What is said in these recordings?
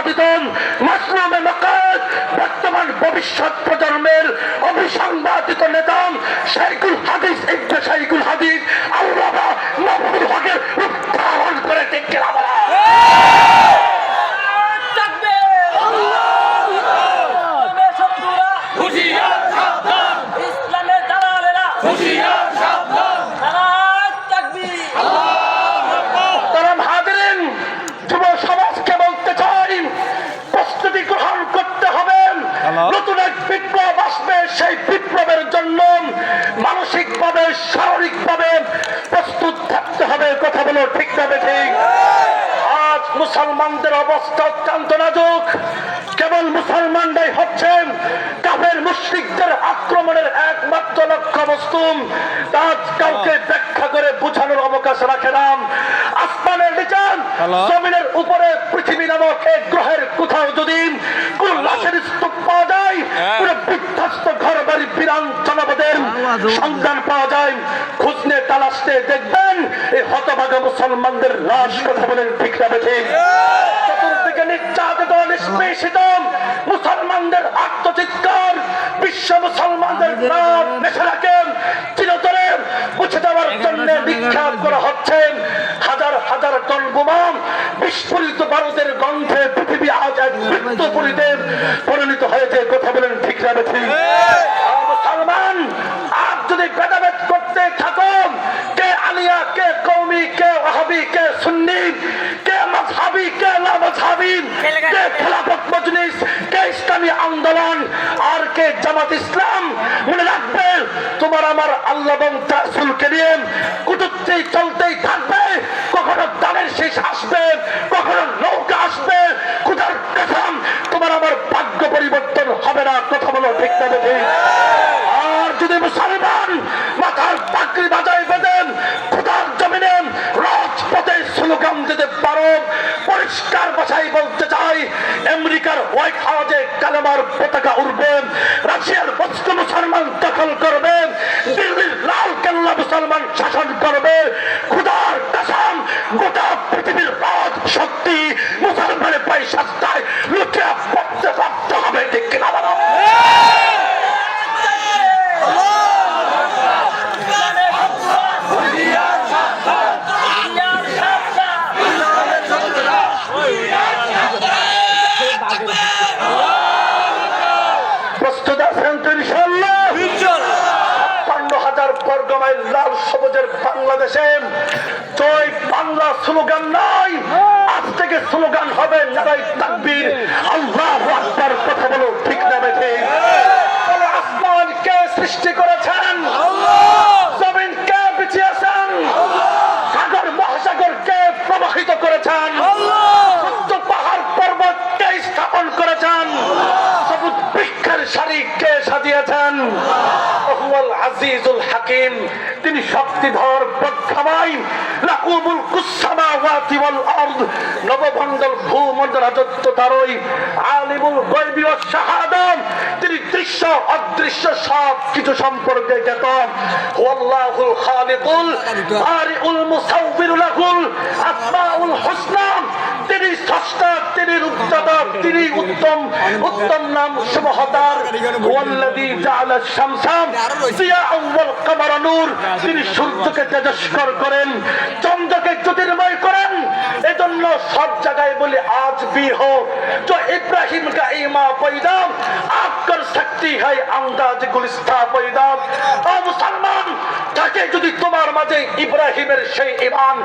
তথাকথিত মাসলুমে মাকাত বর্তমান ভবিষ্যৎ প্রজন্মের অভিসংবাদিত নেতা শাইখুল হাদিস ইবনে শাইখুল হাদিস আল্লামা মাহমুদুল হকের উত্থাপন করে দেখতে আমরা নতুন এক বিপ্লব আসবে। সেই বিপ্লবের জন্য মানসিকভাবে শারীরিকভাবে প্রস্তুত থাকতে হবে। কথা বলো ঠিক না ঠিক? আজ মুসলমানদের অবস্থা অত্যন্ত নাজুক। কেবল মুসলমানরাই হচ্ছেন কাফের মুশরিকদের আক্রমণের একমাত্র লক্ষ্যবস্তু। আজ কাউকে ব্যাখ্যা করে বোঝানোর অবকাশ রাখে না। আসমানের নিচে জমিনের উপরে পৃথিবী নামক এক গ্রহের কোথাও যদি কোন লাশের স্তূপ পাওয়া যায়, কোন বিধ্বস্ত ঘর বাড়ি বিরান জনপদের সন্ধান পাওয়া যায়, খুঁজনে তালাশতে দেখবেন এই হতভাগা মুসলমানদের লাশ। কথা বলেন ঠিক না ঠিক? চতুর্দিকে নির্যাতিত নিষ্পেষিত মুসলমানদের আত্মচিৎকার, বিশ্ব মুসলমানদের নাম বেছে রাখেন চিরতরে মুছে দেওয়ার জন্য বিখ্যাত করা হচ্ছে। হাজার হাজার টন বোমা বিস্ফোরিত বারুদের গন্ধে পৃথিবী আজ এক মৃত্যুপুরীতে পরিণত হয়েছে। কথা বলেন ঠিক না ঠিক? মুসলমান আজ যদি ভেদাভেদ করতে থাকুন, কে আলিয়া, কে কওমি, কে ওয়াহাবি, কে সুন্নি, কে মাযহাবি, কে না মাযহাবি, কে খেলাফত মজলিস, কে ইসলামী আন্দোলন, আর কে জামাত ইসলাম, মনে রাখবে তোমার আমার আল্লাহ এবং রাসূলকে নিয়ে কুটুক্তি চলতেই থাকবে। কখনো দানের শেষ আসবে, কখনো নৌকা আসবে। খোদার কসম তোমার আমার ভাগ্য পরিবর্তন হবে না। কথা বলো ঠিক না ঠিক? আর যদি মুসলমান মাথার পাগড়ি বাজায় বেঁধেন খোদার জমিনে রাজপথে স্লোগান দিতে পারো, পরিষ্কার ভাষায় বলতে চাই, আমেরিকার হোয়াইট হাউসে কালেমার পতাকা উড়বে, রাশিয়ার মস্কো মুসলমান দখল করবে, দিল্লির লাল কেল্লা মুসলমান শাসন করবে। খোদার কসম গোটা পৃথিবীর রাজ শক্তি মুসলমানের পায়ে সস্তায় লুটিয়ে পড়তে বাধ্য হবে। ঠিক কিনা বলো? প্রস্তুত আছেন তো ইনশাআল্লাহ? ৫৬,০০০ বর্গমাইল লাল সবুজের বাংলাদেশে জয় বাংলা স্লোগান নয়, আজ থেকে স্লোগান হবে নারায়ে তাকবীর, আল্লাহু আকবার। কথা বলো ঠিক না ঠিক? আসমান কে সৃষ্টি করেছেন? জমিন কে বিছিয়েছেন? সাগর মহাসাগর কে প্রবাহিত করেছেন? পাহাড় পর্বত কে স্থাপন করেছেন? সবুজ বৃক্ষের সারি কে সাজিয়েছেন? আজিজুল হাকিম, তিনি শক্তিধর প্রজ্ঞাময়। লাকুমুল কুসসামাওয়াতি ওয়াল আরদ, নবমণ্ডল ভূমণ্ডল রাজত্ব তারই। আলিমুল গায়বি ওয়াশ শাহাদাত, তিনি দৃশ্য অদৃশ্য সব কিছু সম্পর্কে জ্ঞাত। ওয়াল্লাহুল খালিকুল বারিউল মুসাউবিরু লাহুল আসমাউল হুসনা, তিনি স্রষ্টা, তিনি রূপদাতা, তিনি উত্তম উত্তম নাম সমূহ তার। ওয়াল্লাযী জাআলা শামসা জিয়াআন ওয়াল কামারা নূর, তিনি সূর্যকে তেজস্কর করেন, চন্দ্রকে জ্যোতির্ময় করেন। এজন্য সব জায়গায় বলি আজ भी हो जो इब्राहिम का ईमा पैदा आप कर सकती है अंदाज गुलिस्ता पैदा। ओ मुसलमान, তাকে যদি তোমার মাঝে ইব্রাহিমের সেই ঈমান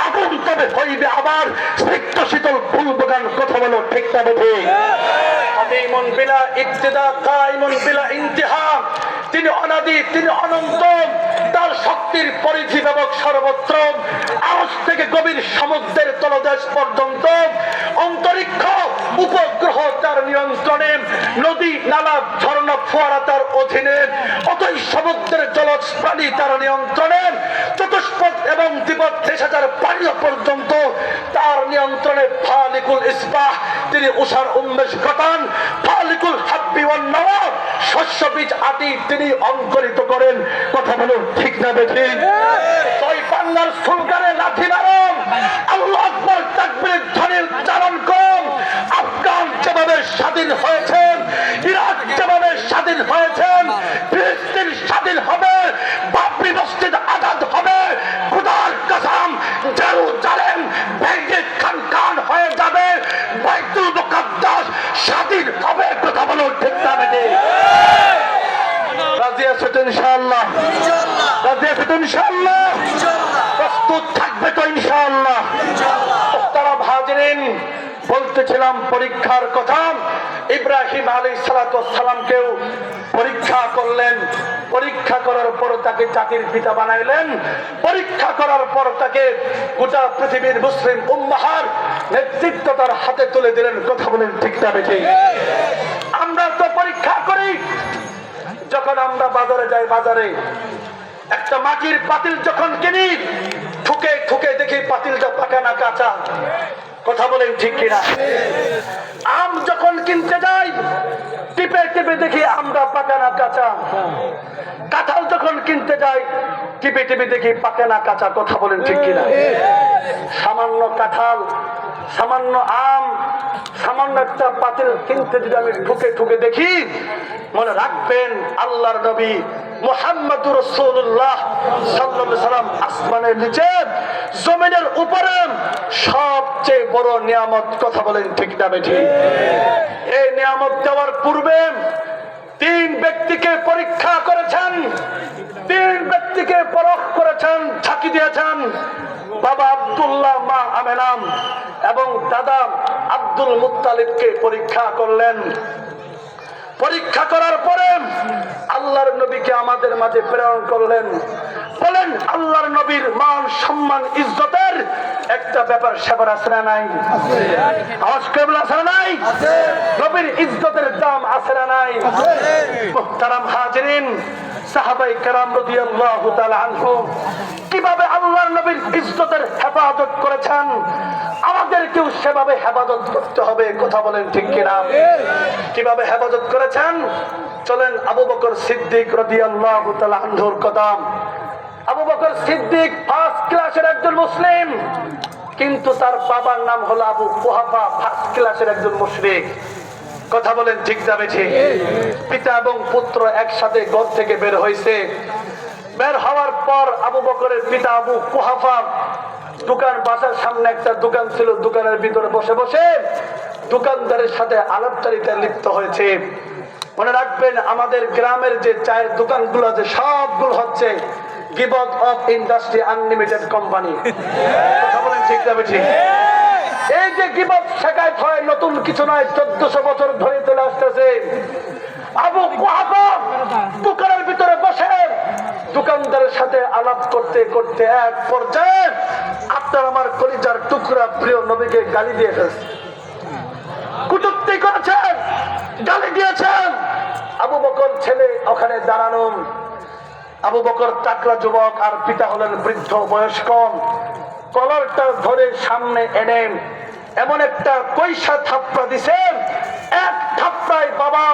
আগুন তবে হইবে আবার স্নিগ্ধ শীতল ফুল বাগান। কথা বলো ঠিক না ঠিক? আদিমুন বিলা ইবতিদা কাইমুন বিলা ইন্তিহা, তিনি অনাদি, তিনি অনন্ত, তার শক্তির পরিধি ব্যাপক সর্বত্র। আজ থেকে গভীর সমুদ্রের তলদেশ পর্যন্ত, অন্তরিক্ষ উপগ্রহ তার নিয়ন্ত্রণে, নদী নালা ঝর্ণা ফোয়ারা তার অধীনে, অতই সমুদ্রের জলজ প্রাণী তার নিয়ন্ত্রণে, চতুষ্পদ এবং দ্বিপদ ৩০,০০০ প্রাণী পর্যন্ত তার নিয়ন্ত্রণে। ফালিকুল ইসবাহ, তিনি উষার উন্মেষ ঘটান। ফালিকুল হাব্বি ওয়ান নওয়া, শস্য বীজ আটি তিনি অঙ্কুরিত করেন। কথা বলুন ঠিক না বেঠিক? জয় বাংলার স্লোগানে লাথি মারুন, আল্লাহু আকবার তাকবীরের ধ্বনি উচ্চারণ করুন। ইনশাআল্লাহ? প্রস্তুত থাকবে তো ইনশাআল্লাহ? তারা হাজিরিন, বলতেছিলাম পরীক্ষার কথা। ইব্রাহিম আলাইহিস সালামকেও পরীক্ষা করলেন। পরীক্ষা করার পর তাকে জাতির পিতা বানাইলেন। পরীক্ষা করার পর তাকে গোটা পৃথিবীর মুসলিম উম্মাহর নেতৃত্ব তার হাতে তুলে দিলেন। কথা বলেন ঠিক না বেঠিক? আমরা তো পরীক্ষা করি যখন আমরা বাজারে যাই। বাজারে একটা মাটির পাতিল যখন কিনি, ঠুকে ঠুকে দেখি পাতিলটা পাকা না কাঁচা। কথা বলেন ঠিক কিনা? আম যখন কিনতে যাই, টিপে টিপে দেখি আমটা পাকা না কাঁচা। কাঁঠাল যখন কিনতে যাই, টিপে টিপে দেখি পাকা না কাঁচা। কথা বলেন ঠিক কিনা? সামান্য কাঁঠাল, সামান্য আম, সামান্য একটা পাতিল কিনতে যদি আমি ঠুকে ঠুকে দেখি, মনে রাখবেন আল্লাহর নবী মুহাম্মদুর রাসূলুল্লাহ সাল্লাল্লাহু আলাইহি সাল্লাম আসমানের নিচে জমিনের উপরে সবচেয়ে বড় নিয়ামত। কথা বলেন ঠিক না বেঠিক? এই নিয়ামত দেওয়ার পূর্বে তিন ব্যক্তিকে পরীক্ষা করেছেন, তিন ব্যক্তিকে পরখ করেছেন, ঝাঁকি দিয়েছেন। বাবা আব্দুল্লাহ, মা আমেনা এবং দাদা আব্দুল মুত্তালিবকে পরীক্ষা করলেন। পরীক্ষা করার পরে আল্লাহর নবীকে আমাদের মাঝে প্রেরণ করলেন। বলেন, আল্লাহর নবীর মান সম্মান ইজ্জতের একটা ব্যাপার সেবার আছে না নাই? আওয়াজ কেবল আছে না নাই? নবীর ইজ্জতের দাম আছে না নাই? মুহতারাম হাজিরিন, সাহাবায়ে কেরাম রাদিয়াল্লাহু তাআলা আনহুম কিভাবে আল্লাহর নবীর ইজ্জতের হেফাজত করেছেন, আমাদেরকেও সেভাবে হেফাজত করতে হবে। কথা বলেন ঠিক কিনা? কিভাবে হেফাজত করেছেন? চলেন আবু বকর সিদ্দিক রাদিয়াল্লাহু তাআলা আনহুর কথা। আবু বকর সিদ্দিক ফার্স্ট ক্লাসের একজন মুসলিম, কিন্তু তার বাবার নাম হলো আবু কুহাফা, ফার্স্ট ক্লাসের একজন মুশরিক। কথা বলেন ঠিক যাবে ঠিক? পিতা এবং পুত্র একসাথে ঘর থেকে বের হয়েছে। বের হওয়ার পর আবু বকরের পিতা আবু কুহাফা দোকান, বাসার সামনে একটা দোকান ছিল, দোকানের ভিতরে বসে বসে দোকানদারের সাথে আলাপচারিতায় লিপ্ত হয়েছে। মনে রাখবেন, আমাদের গ্রামের যে চায়ের দোকানগুলো আছে সবগুলো হচ্ছে গিবত অফ ইন্ডাস্ট্রি আনলিমিটেড কোম্পানি। কথা বলেন ঠিক যাবে ঠিক? এই যে গিবত শেখায়ত হয়, নতুন কিছু নয়, 1400 বছর ধরে চলে আসতেছে। আবু কুহাফা দোকানের ভিতরে বসে দোকানদারের সাথে আলাপ করতে করতে এক পর্যায়ে আপনার আমার কলিজার টুকরা প্রিয় নবীকে গালি দিয়ে ফেলছে, কটূক্তি করেছেন, গালি দিয়েছেন। আবু বকর ছেলে ওখানে দাঁড়ানো। আবু বকর টাকরা যুবক আর পিতা হলেন বৃদ্ধ বয়স্ক। কলারটা ধরে সামনে এনে এমন একটা কইসা থাপ্পা দিছেন, এক থাপ্পায় বাবা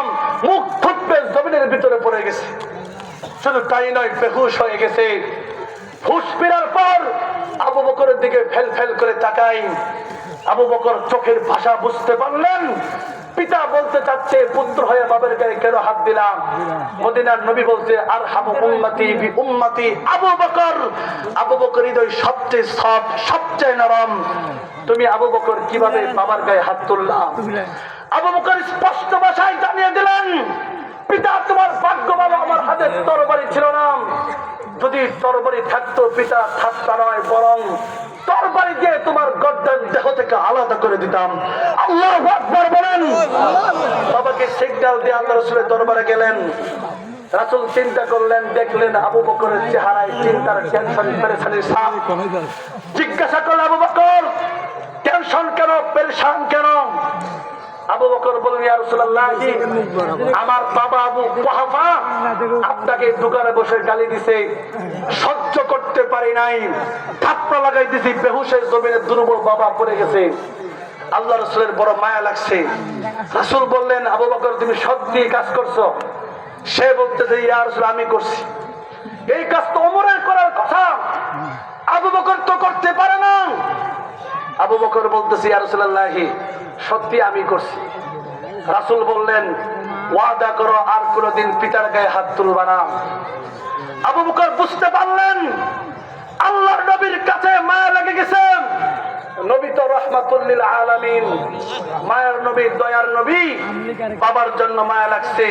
মুখ ফুটবে জমিনের ভিতরে পড়ে গেছে। শুধু তাই নয়, বেহুশ হয়ে গেছে। হুশ ফেরার পর আবু বকরের দিকে ফেল ফেল করে তাকাই। আবু বকর চোখের ভাষা বুঝতে পারলেন। পিতা বলতে চাচ্ছে, পুত্র হয়ে বাবার গায়ে কেন হাত দিলাম? মদিনার নবী বলছে, আর হাবু উম্মতি বি উম্মতি আবু বকর। আবু বকর হৃদয় সবচেয়ে সফট, সবচেয়ে নরম। তুমি আবু বকর কিভাবে বাবার গায়ে হাত তুললাম? আবু বকর স্পষ্ট ভাষায় জানিয়ে দিলেন, পিতা তোমার ভাগ্য ভালো, আমার হাতে তরবারি ছিল না। যদি তরবারি থাকতো, পিতা থাকতা নয়, বরং তরবারি দিয়ে তোমার গর্দান দেহ থেকে আলাদা করে দিতাম। আল্লাহু আকবার বলেন। বাবাকে সিগন্যাল দিয়ে আল্লাহ রাসূলের দরবারে গেলেন। রাসূল চিন্তা করলেন, দেখলেন আবু বকরের চেহারায় চিন্তার টেনশন পেরেশানির ছাপ। জিজ্ঞাসা করলেন, আবু বকর টেনশন কেন, পেরেশান কেন? আবু বকর বললেন, ইয়া রাসূলুল্লাহ, আমার বাবা আবু কুহাফা আপনাকে দোকানে বসে গালি দিছে, সহ্য করতে পারি নাই, থাপ্পড় লাগাই দিছি, বেহুশের জমিনে দুর্বল বাবা পড়ে গেছে। আল্লাহ রাসূলের বড় মায়া লাগছে। রাসূল বললেন, আবু বকর তুমি সত্যি কাজ করছো? সে বলতেছে, ইয়া রাসূল আমি করছি। এই কাজ তো ওমরের করার কথা, আবু বকর তো করতে পারে না। আবু বকর বলতেছে, ইয়া রাসূলুল্লাহ সত্যি আমি করছি। রাসূল বললেন, ওয়াদা করো আর কোনদিন পিতার গায়ে হাত তুলবা না। আবু বকর বুঝতে পারলেন আল্লাহর নবীর কাছে মায়া লেগে গেছে। নবী তো রাহমাতুল লিল আলামিন, মায়ার নবী, দয়ার নবী, বাবার জন্য মায়া লাগছে।